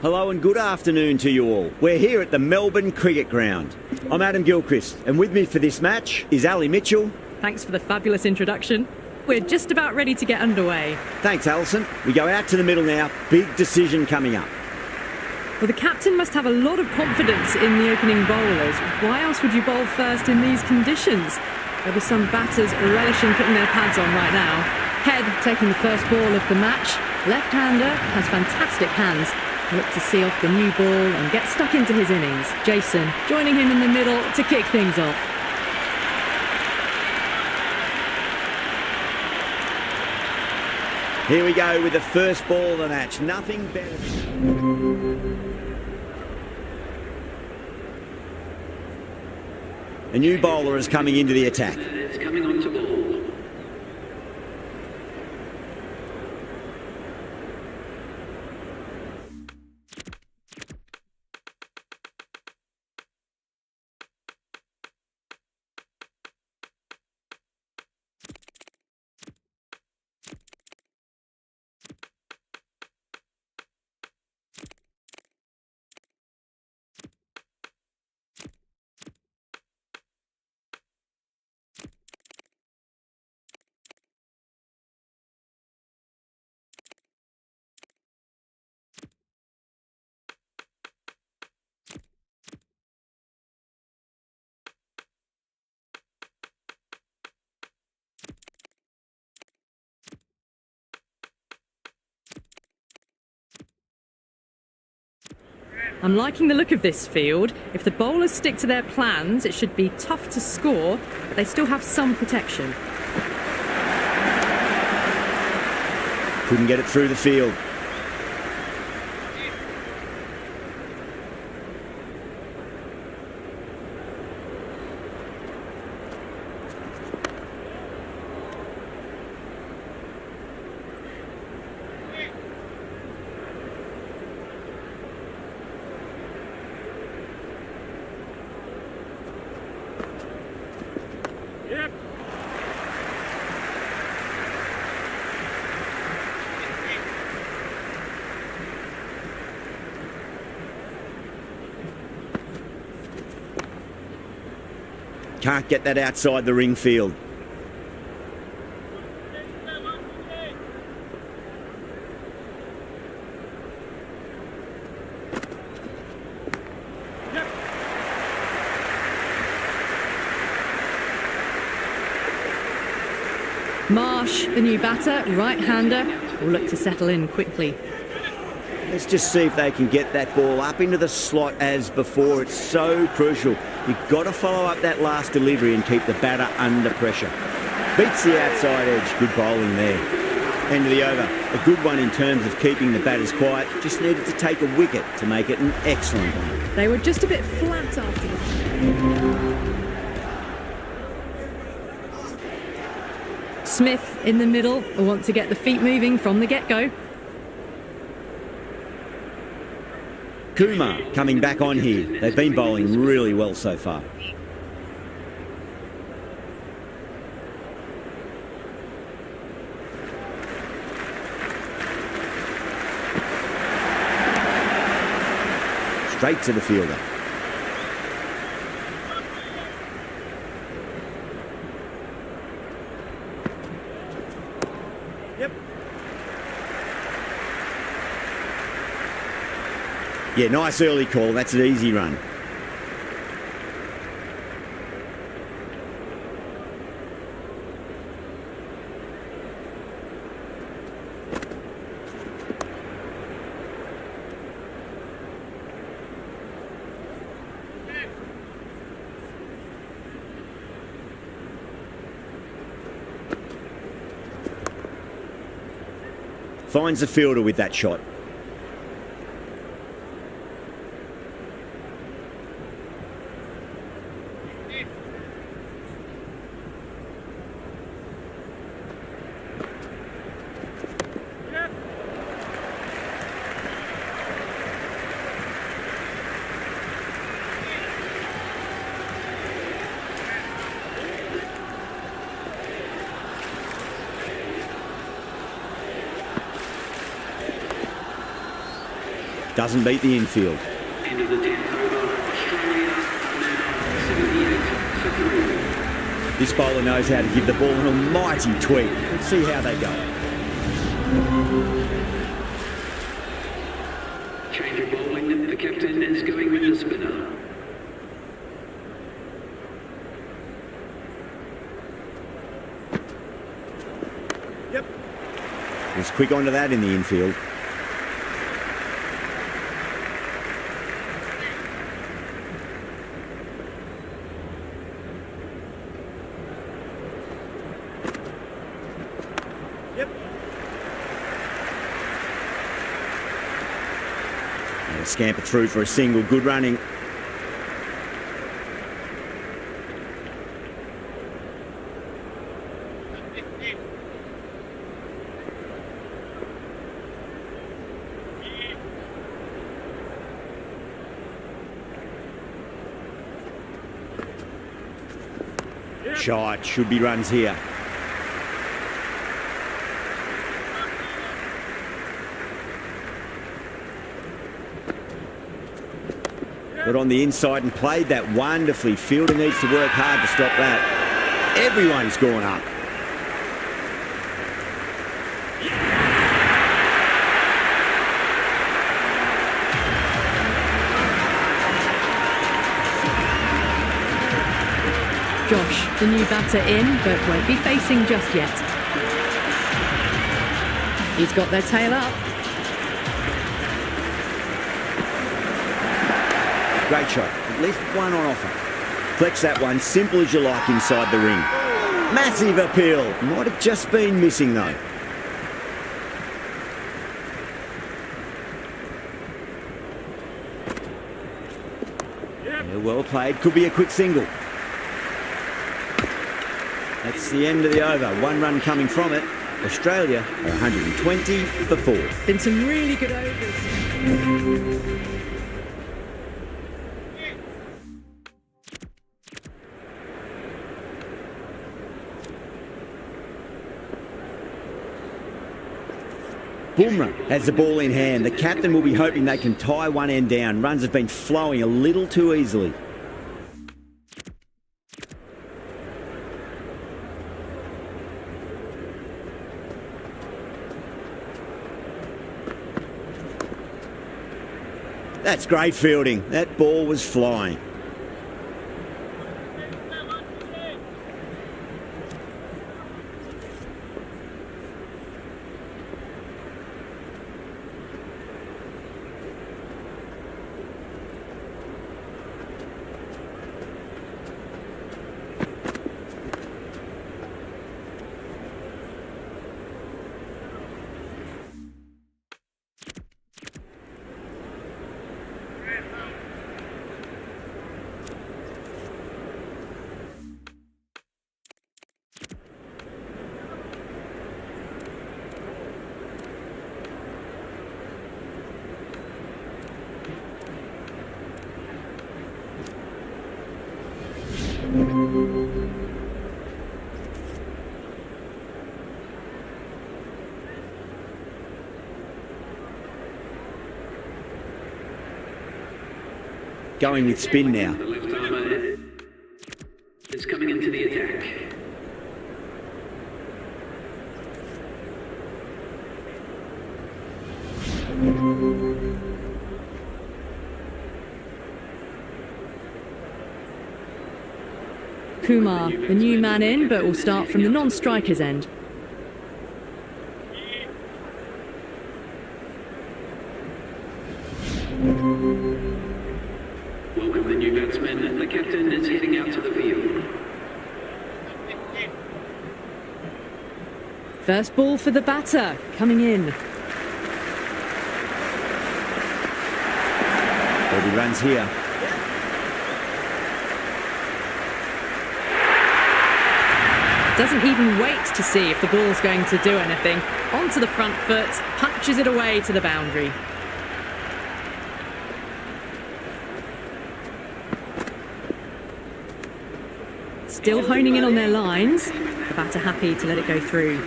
Hello and good afternoon to you all. We're here at the Melbourne Cricket Ground. I'm Adam Gilchrist, and with me for this match is Ali Mitchell. Thanks for the fabulous introduction. We're just about ready to get underway. Thanks, Alison. We go out to the middle now. Big decision coming up. Well, the captain must have a lot of confidence in the opening bowlers. Why else would you bowl first in these conditions? There'll be some batters relishing putting their pads on right now. Head taking the first ball of the match. Left-hander has fantastic hands. Look to see off the new ball and get stuck into his innings. Jason joining him in the middle to kick things off. Here we go with the first ball of the match. Nothing better. A new bowler is coming into the attack. It's coming on to ball. I'm liking the look of this field. If the bowlers stick to their plans, it should be tough to score, but they still have some protection. Couldn't get it through the field. Can't get that outside the ring field. Marsh, the new batter, right-hander, will look to settle in quickly. Let's just see if they can get that ball up into the slot as before. It's so crucial. You've got to follow up that last delivery and keep the batter under pressure. Beats the outside edge. Good bowling there. End of the over. A good one in terms of keeping the batters quiet. Just needed to take a wicket to make it an excellent one. They were just a bit flat after that. Smith in the middle will want to get the feet moving from the get-go. Kumar coming back on here. They've been bowling really well so far. Straight to the fielder. Yeah, nice early call. That's an easy run. Finds the fielder with that shot. Doesn't beat the infield. End of the 10th over. Australia now 78 for 3. This bowler knows how to give the ball an almighty tweak. Let's see how they go. Change of bowling. The captain is going with the spinner. Yep. He's quick onto that in the infield. And a scamper through for a single. Good running. Shot. Should be runs here. Got on the inside and played that wonderfully. Fielder needs to work hard to stop that. Everyone's gone up. Josh, the new batter in, but won't be facing just yet. He's got their tail up. Great shot. At least one on offer. Flex that one, simple as you like inside the ring. Massive appeal. Might have just been missing though. Yeah, well played. Could be a quick single. That's the end of the over. One run coming from it. Australia are 120 for 4. Been some really good overs. Bumrah has the ball in hand. The captain will be hoping they can tie one end down. Runs have been flowing a little too easily. That's great fielding. That ball was flying. Going with spin now. The left armour is coming into the attack. Kumar, the new man in, but will start from the non-striker's end. Welcome the new batsman. The captain is heading out to the field. First ball for the batter, coming in. Bobby runs here. Doesn't even wait to see if the ball's going to do anything. Onto the front foot, punches it away to the boundary. Still honing in on their lines. The batter happy to let it go through.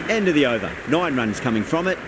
End of the over. 9 runs coming from it.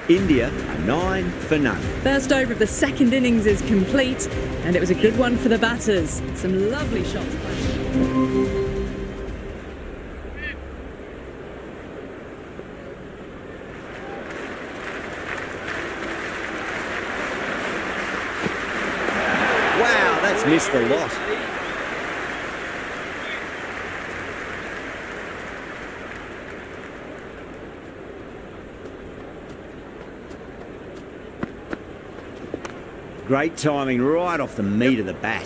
India are 9 for none. First over of the second innings is complete, and it was a good one for the batters. Some lovely shots. Wow, that's missed the lot. Great timing right off the meat of the bat.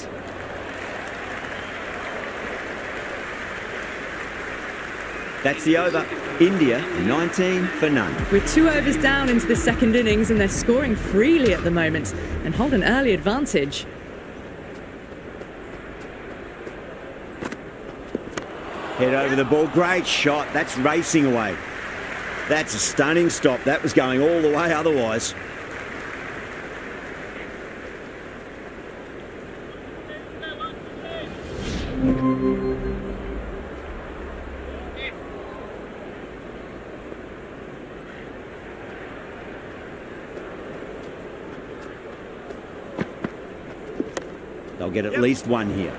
That's the over. India 19 for none. We're 2 overs down into the second innings, and they're scoring freely at the moment and hold an early advantage. Head over the ball. Great shot. That's racing away. That's a stunning stop. That was going all the way otherwise. They'll get at least one here.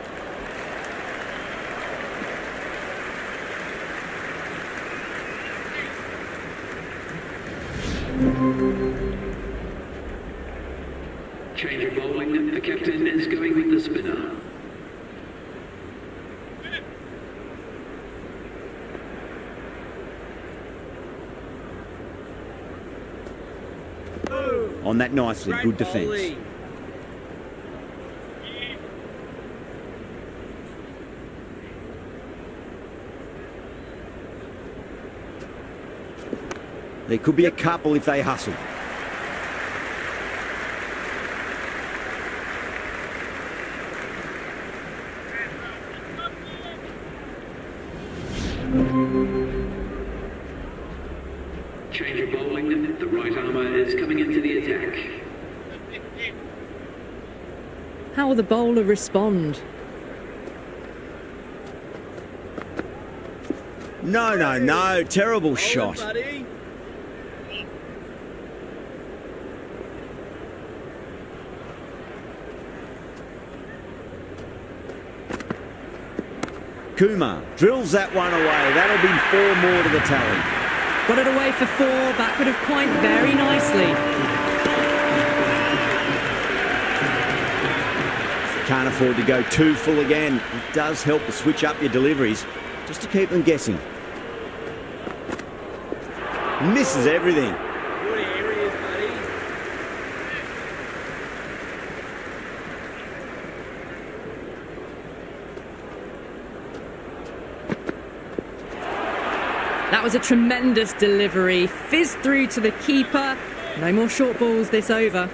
Change of bowling. The captain is going with the spinner. On that nicely. Good defence. There could be a couple if they hustle. Change of bowling. The right armour is coming into the attack. How will the bowler respond? No, no, no. Terrible shot. Kumar drills that one away. That'll be 4 more to the tally. Got it away for 4, backward of point very nicely. Can't afford to go too full again. It does help to switch up your deliveries, just to keep them guessing. Misses everything. That was a tremendous delivery. Fizzed through to the keeper. No more short balls this over.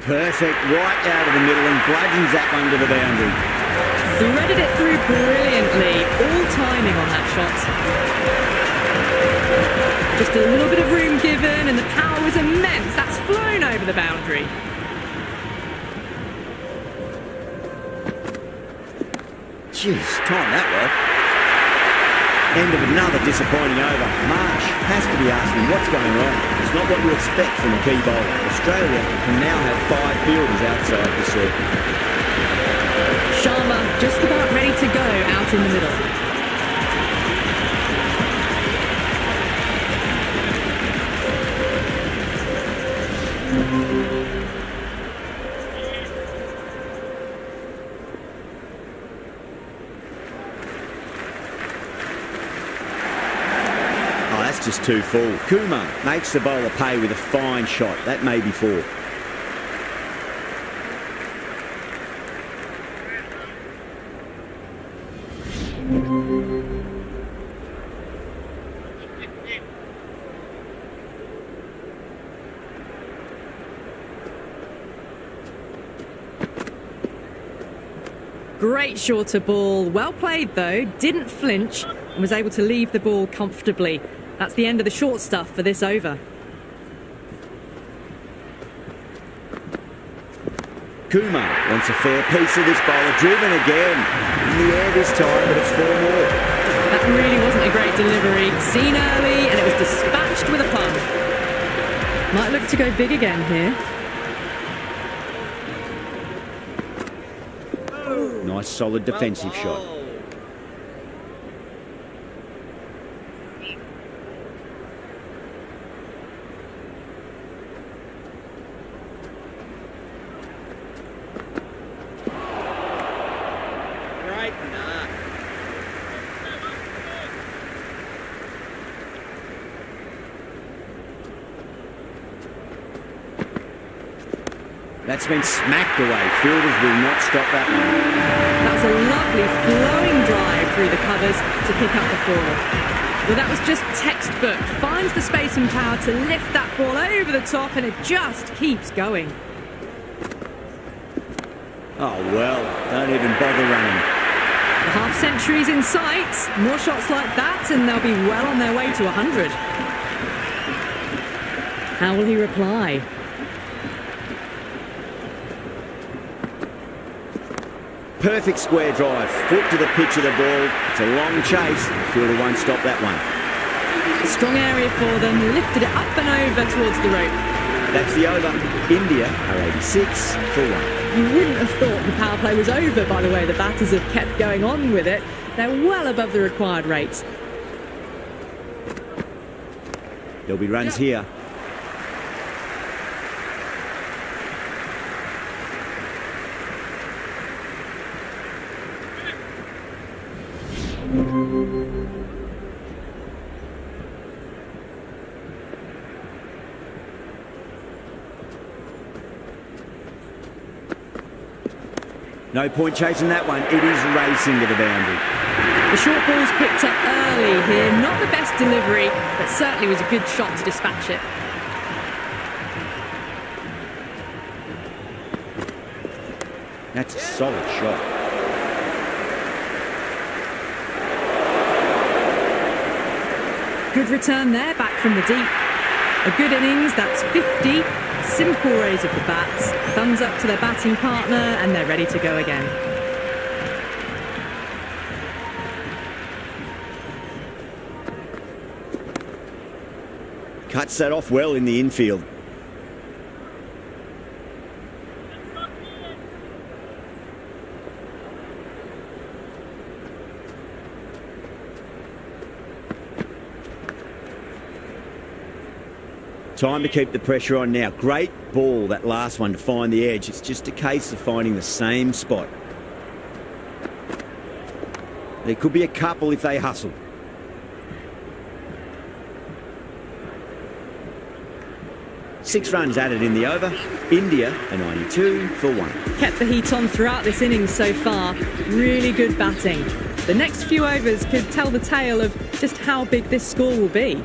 Perfect, right out of the middle and bludgeons that one to the boundary. Threaded it through brilliantly. All timing on that shot. Just a little bit of room given and the power was immense. That's flown over the boundary. Jeez, time that well. End of another disappointing over. Marsh has to be asking what's going wrong. It's not what you expect from a key bowler. Australia can now have 5 fielders outside the circle. Sharma just about ready to go out in the middle. Just too full. Kumar makes the bowler pay with a fine shot. That may be 4. great shorter ball. Well played though, didn't flinch and was able to leave the ball comfortably. That's the end of the short stuff for this over. Kumar wants a fair piece of this bowler. Driven again. In the air this time, but it's 4 more. That really wasn't a great delivery. Seen early and it was dispatched with a punt. Might look to go big again here. Nice solid defensive shot. That's been smacked away. Fielders will not stop that one. That was a lovely flowing drive through the covers to pick up the 4. Well, that was just textbook. Finds the space and power to lift that ball over the top and it just keeps going. Oh, well, don't even bother running. The half century's in sight. More shots like that and they'll be well on their way to 100. How will he reply? Perfect square drive. Foot to the pitch of the ball. It's a long chase. The fielder won't stop that one. A strong area for them. Lifted it up and over towards the rope. That's the over. India are 86 for 1. You wouldn't have thought the power play was over by the way the batters have kept going on with it. They're well above the required rates. There'll be runs here. No point chasing that one. It is racing to the boundary. The short ball's picked up early here. Not the best delivery, but certainly was a good shot to dispatch it. That's a solid shot. Good return there, back from the deep. A good innings, that's 50. Simple raise of the bats. Thumbs up to their batting partner and they're ready to go again. Cuts that off well in the infield. Time to keep the pressure on now. Great ball, that last one, to find the edge. It's just a case of finding the same spot. There could be a couple if they hustle. Six runs added in the over. India are 92 for 1. Kept the heat on throughout this innings so far. Really good batting. The next few overs could tell the tale of just how big this score will be.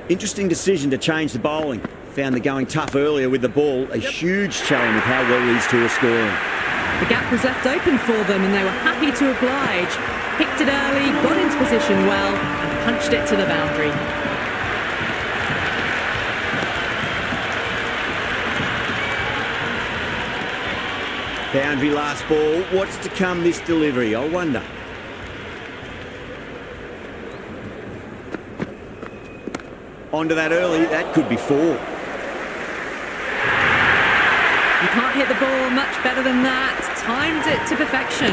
Interesting decision to change the bowling. Found the going tough earlier with the ball. A huge challenge with how well these two are scoring. The gap was left open for them and they were happy to oblige. Picked it early, got into position well and punched it to the boundary. Boundary last ball. What's to come this delivery, I wonder. Onto that early, that could be 4. You can't hit the ball much better than that. Timed it to perfection.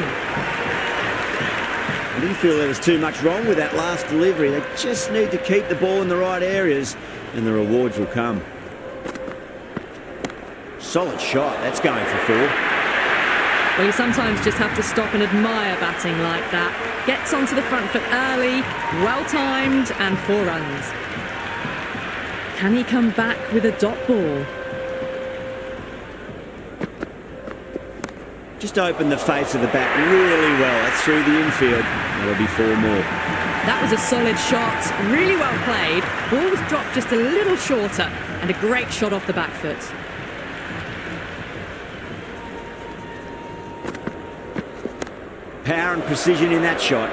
I didn't feel there was too much wrong with that last delivery. They just need to keep the ball in the right areas and the rewards will come. Solid shot, that's going for 4. Well, you sometimes just have to stop and admire batting like that. Gets onto the front foot early, well timed and 4 runs. Can he come back with a dot ball? Just opened the face of the bat really well. That's through the infield. That'll be 4 more. That was a solid shot, really well played. Ball was dropped just a little shorter and a great shot off the back foot. power and precision in that shot.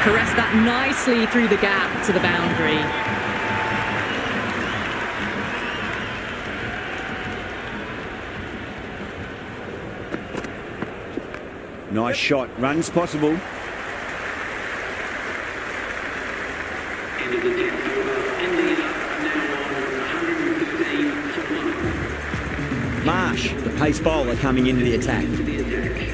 Caressed that nicely through the gap to the boundary. Nice shot. Runs possible. End of the 10th over. Ending it up now on 115 for 1. Marsh, the pace bowler, coming into the attack. To the attack.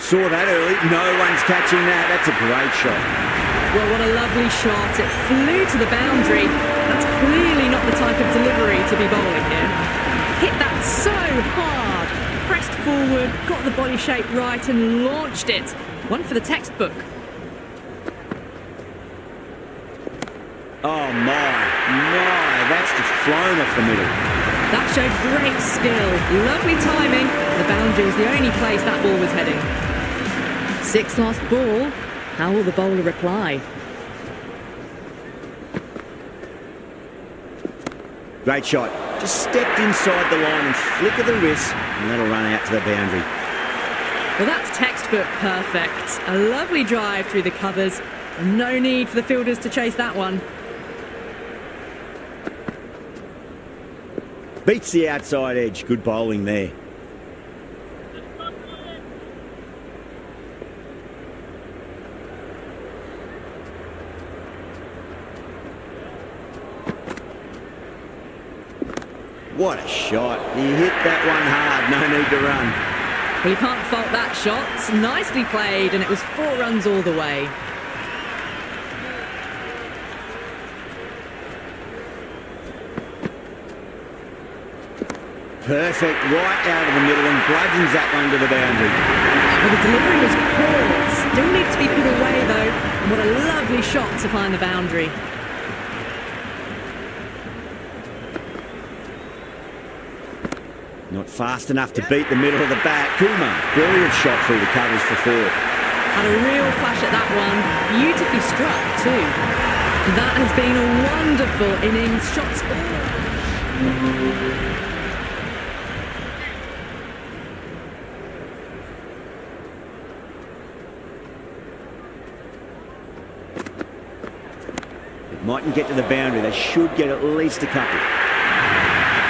Saw that early. No one's catching that. That's a great shot. Well, what a lovely shot. It flew to the boundary. That's clearly not the type of delivery to be bowling here. Hit that so hard. Pressed forward, got the body shape right and launched it. One for the textbook. Oh my, that's just flown off the middle. That showed great skill. Lovely timing. The boundary was the only place that ball was heading. 6 last ball. How will the bowler reply? Great shot. Just stepped inside the line and flick of the wrist, and that'll run out to the boundary. Well, that's textbook perfect. A lovely drive through the covers. No need for the fielders to chase that one. Beats the outside edge. Good bowling there. What a shot. He hit that one hard. No need to run. Well, you can't fault that shot. Nicely played, and it was 4 runs all the way. Perfect. Right out of the middle and bludgeons that one to the boundary. Well, the delivery was poor. Still needs to be put away, though. And what a lovely shot to find the boundary. Not fast enough to beat the middle of the bat. Kumar, brilliant shot through the covers for 4. Had a real flash at that one. Beautifully struck, too. That has been a wonderful innings. Shots all. Mightn't get to the boundary. They should get at least a couple.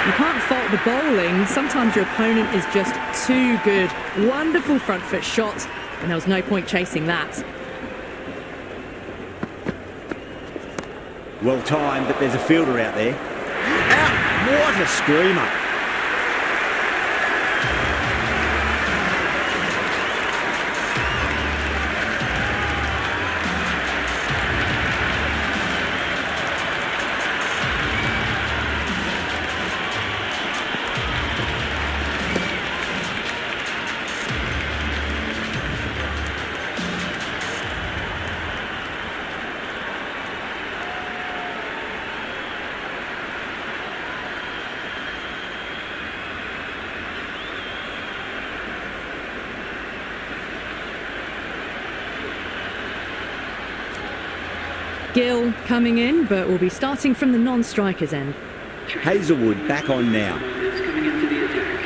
You can't fault the bowling. Sometimes your opponent is just too good. Wonderful front foot shot, and there was no point chasing that. Well timed, but there's a fielder out there. Out! What a screamer. Gill coming in, but we'll be starting from the non-strikers end. Hazelwood back on now. It's coming into the attack.